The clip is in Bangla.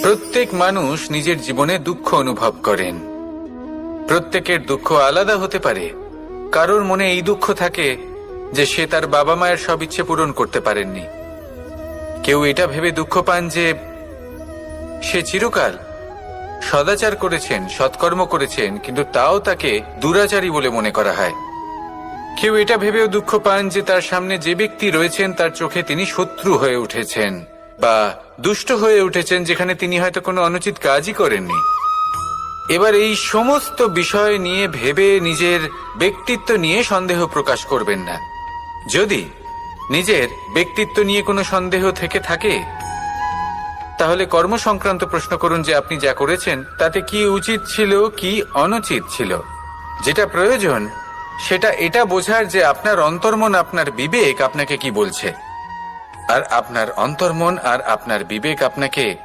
প্রত্যেক মানুষ নিজের জীবনে দুঃখ অনুভব করেন। প্রত্যেকের দুঃখ আলাদা হতে পারে। কারোর মনে এই দুঃখ থাকে যে সে তার বাবা মায়ের সব ইচ্ছে পূরণ করতে পারেননি। কেউ এটা ভেবে দুঃখ পান যে সে চিরকাল সদাচার করেছেন, সৎকর্ম করেছেন, কিন্তু তাও তাকে দুরাচারী বলে মনে করা হয়। কেউ এটা ভেবেও দুঃখ পান যে তার সামনে যে ব্যক্তি রয়েছেন তার চোখে তিনি শত্রু হয়ে উঠেছেন বা দুষ্ট হয়ে উঠেছেন, যেখানে তিনি হয়তো কোনো অনুচিত কাজই করেননি। এবার এই সমস্ত বিষয় নিয়ে ভেবে নিজের ব্যক্তিত্ব নিয়ে সন্দেহ প্রকাশ করবেন না। যদি নিজের ব্যক্তিত্ব নিয়ে কোনো সন্দেহ থেকে থাকে, তাহলে কর্ম সংক্রান্ত প্রশ্ন করুন যে আপনি যা করেছেন তাতে কি উচিত ছিল, কি অনুচিত ছিল। যেটা প্রয়োজন সেটা এটা বোঝার যে আপনার অন্তর্মন, আপনার বিবেক আপনাকে কি বলছে। আর আপনার অন্তর্মন আর আপনার বিবেক আপনাকে